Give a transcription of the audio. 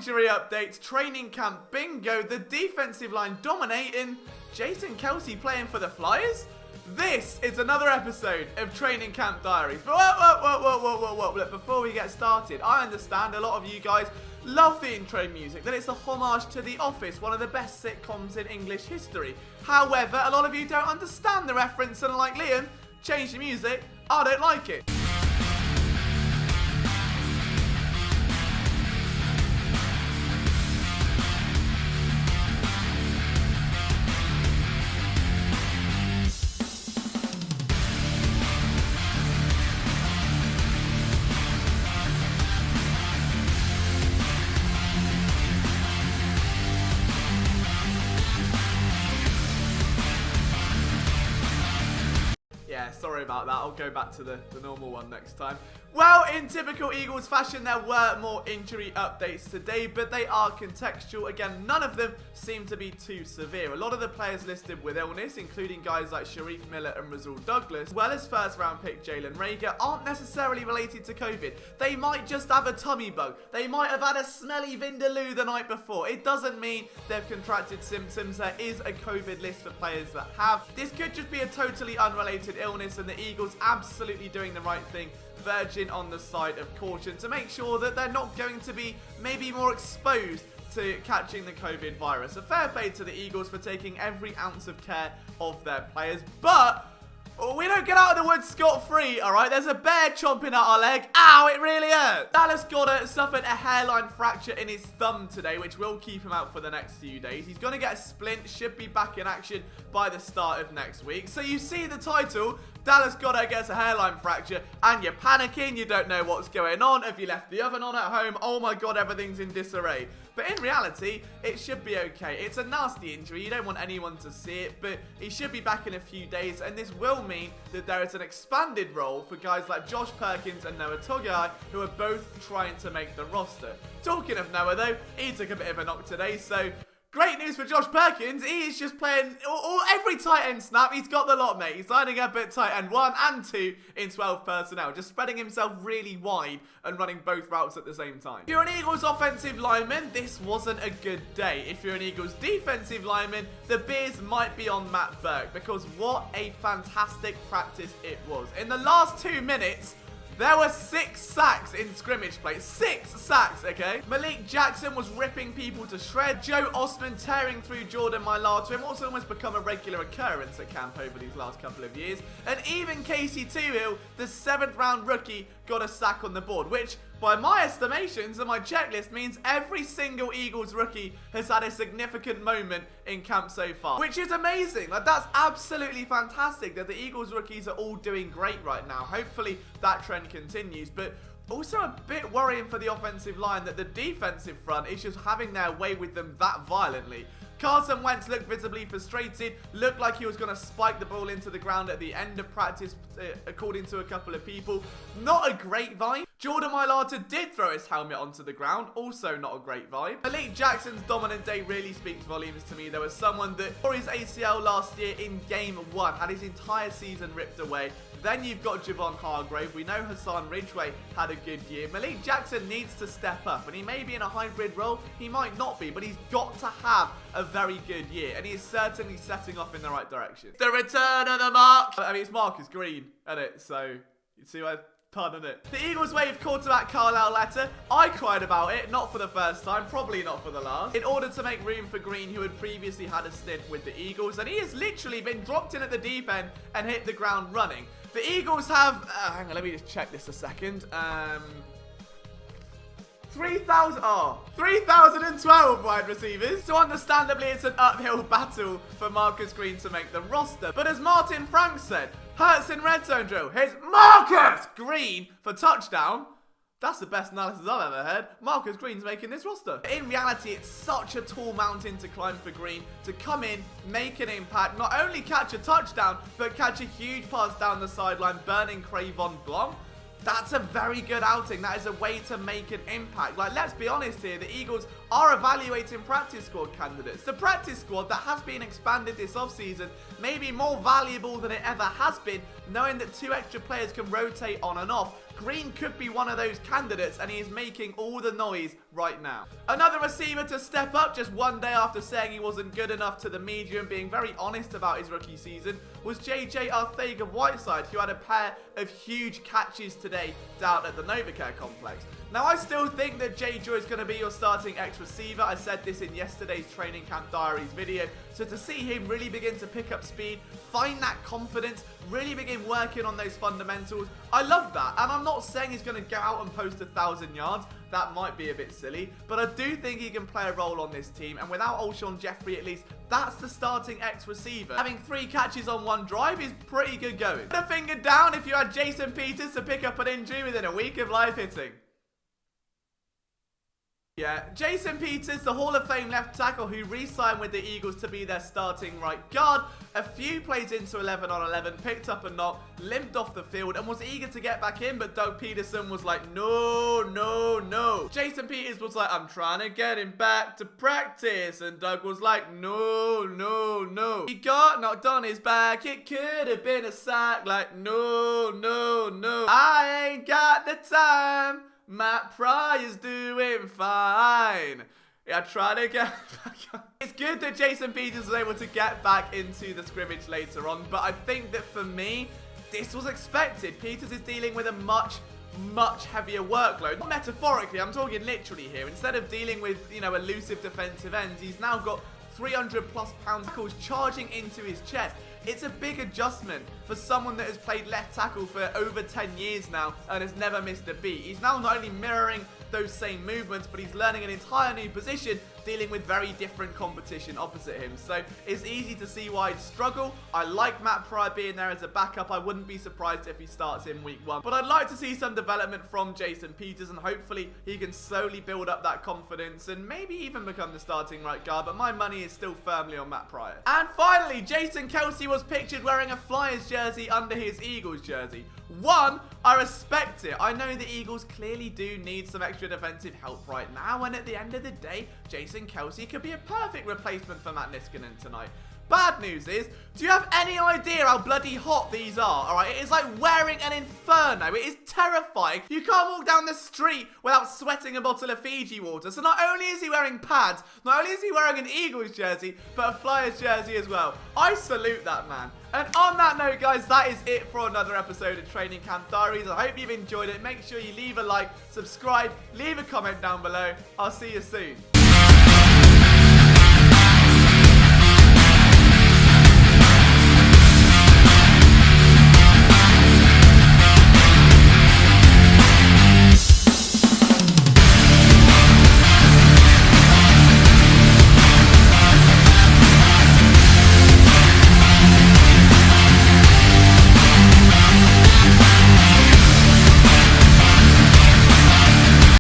injury updates, training camp bingo, the defensive line dominating, Jason Kelsey playing for the Flyers? This is another episode of Training Camp Diaries. But whoa. Look, before we get started, I understand a lot of you guys love the intro music, that it's a homage to The Office, one of the best sitcoms in English history. However, a lot of you don't understand the reference and are like, Liam, change the music, I don't like it. Sorry about that, I'll go back to the normal one next time. Well, in typical Eagles fashion, there were more injury updates today, but they are contextual. Again, none of them seem to be too severe. A lot of the players listed with illness, including guys like Sharif Miller and Rasul Douglas, as well as first round pick Jalen Reagor, aren't necessarily related to COVID. They might just have a tummy bug. They might have had a smelly Vindaloo the night before. It doesn't mean they've contracted symptoms. There is a COVID list for players that have. This could just be a totally unrelated illness, and the Eagles absolutely doing the right thing, verging on the side of caution to make sure that they're not going to be maybe more exposed to catching the COVID virus. A fair play to the Eagles for taking every ounce of care of their players, but we don't get out of the woods scot-free, alright? There's a bear chomping at our leg. Ow, it really hurts. Dallas Goedert suffered a hairline fracture in his thumb today, which will keep him out for the next few days. He's going to get a splint, should be back in action by the start of next week. So you see the title, Dallas Goedert gets a hairline fracture, and you're panicking, you don't know what's going on. Have you left the oven on at home? Oh my god, everything's in disarray. But in reality, it should be okay. It's a nasty injury, you don't want anyone to see it, but he should be back in a few days, and this will mean that there is an expanded role for guys like Josh Perkins and Noah Togai, who are both trying to make the roster. Talking of Noah though, he took a bit of a knock today, so great news for Josh Perkins. He is just playing every tight end snap. He's got the lot, mate. He's lining up at tight end 1 and 2 in 12 personnel, just spreading himself really wide and running both routes at the same time. If you're an Eagles offensive lineman, this wasn't a good day. If you're an Eagles defensive lineman, the beers might be on Matt Burke, because what a fantastic practice it was. In the last 2 minutes, there were 6 sacks in scrimmage play. 6 sacks, okay? Malik Jackson was ripping people to shreds. Joe Osman tearing through Jordan Mailata, what's almost become a regular occurrence at camp over these last couple of years. And even Casey Toohill, the 7th round rookie, got a sack on the board, which by my estimations and my checklist means every single Eagles rookie has had a significant moment in camp so far, which is amazing. Like, that's absolutely fantastic that the Eagles rookies are all doing great right now. Hopefully that trend continues, but also a bit worrying for the offensive line that the defensive front is just having their way with them that violently. Carson Wentz looked visibly frustrated, looked like he was going to spike the ball into the ground at the end of practice, according to a couple of people. Not a great vibe. Jordan Mailata did throw his helmet onto the ground, also not a great vibe. Malik Jackson's dominant day really speaks volumes to me. There was someone that tore his ACL last year in game 1, had his entire season ripped away. Then you've got Javon Hargrave. We know Hassan Ridgeway had a good year. Malik Jackson needs to step up, and he may be in a hybrid role. He might not be, but he's got to have a very good year, and he is certainly setting off in the right direction. The return of the Mark. I mean, it's Marcus Green, isn't it? So you see why. Pardon it. The Eagles waived quarterback Carlisle Letter. I cried about it, not for the first time, probably not for the last, in order to make room for Green, who had previously had a stint with the Eagles, and he has literally been dropped in at the deep end and hit the ground running. The Eagles have, hang on, let me just check this a second. 3,012 wide receivers. So understandably, it's an uphill battle for Marcus Green to make the roster. But as Martin Frank said, Hurts in red zone drill. Here's Marcus Green for touchdown. That's the best analysis I've ever heard. Marcus Green's making this roster. In reality, it's such a tall mountain to climb for Green to come in, make an impact, not only catch a touchdown, but catch a huge pass down the sideline, burning Cravon Blanc. That's a very good outing. That is a way to make an impact. Like, let's be honest here, the Eagles are evaluating practice squad candidates. The practice squad that has been expanded this offseason may be more valuable than it ever has been, knowing that 2 extra players can rotate on and off. Green could be one of those candidates, and he is making all the noise right now. Another receiver to step up just one day after saying he wasn't good enough to the media and being very honest about his rookie season was JJ Arcega-Whiteside, who had a pair of huge catches today down at the Novacare complex. Now, I still think that J-Joy is going to be your starting X-receiver. I said this in yesterday's Training Camp Diaries video. So to see him really begin to pick up speed, find that confidence, really begin working on those fundamentals, I love that. And I'm not saying he's going to go out and post 1,000 yards. That might be a bit silly. But I do think he can play a role on this team. And without Alshon Jeffrey, at least, that's the starting X-receiver. Having 3 catches on 1 drive is pretty good going. Put a finger down if you had Jason Peters to pick up an injury within a week of live hitting. Yeah, Jason Peters, the Hall of Fame left tackle who re-signed with the Eagles to be their starting right guard. A few plays into 11 on 11, picked up a knock, limped off the field and was eager to get back in, but Doug Peterson was like, no, no, no. Jason Peters was like, I'm trying to get him back to practice. And Doug was like, no, no, no. He got knocked on his back. It could have been a sack. Like, no, no, no. I ain't got the time. Matt Pryor's doing fine. Yeah, try to get back on. It's good that Jason Peters was able to get back into the scrimmage later on, but I think that for me, this was expected. Peters is dealing with a much heavier workload. Not metaphorically, I'm talking literally here. Instead of dealing with, elusive defensive ends, he's now got 300+ pound tackles charging into his chest. It's a big adjustment for someone that has played left tackle for over 10 years now and has never missed a beat. He's now not only mirroring those same movements, but he's learning an entire new position, dealing with very different competition opposite him. So it's easy to see why he'd struggle. I like Matt Pryor being there as a backup. I wouldn't be surprised if he starts in week 1. But I'd like to see some development from Jason Peters, and hopefully he can slowly build up that confidence and maybe even become the starting right guard. But my money is still firmly on Matt Pryor. And finally, Jason Kelce was pictured wearing a Flyers jersey under his Eagles jersey. One, I respect it. I know the Eagles clearly do need some extra defensive help right now, and at the end of the day, Jason Kelce could be a perfect replacement for Matt Niskanen tonight. Bad news is, do you have any idea how bloody hot these are? Alright, it is like wearing an inferno. It is terrifying. You can't walk down the street without sweating a bottle of Fiji water. So not only is he wearing pads, not only is he wearing an Eagles jersey, but a Flyers jersey as well. I salute that man. And on that note, guys, that is it for another episode of Training Camp Diaries. I hope you've enjoyed it. Make sure you leave a like, subscribe, leave a comment down below. I'll see you soon.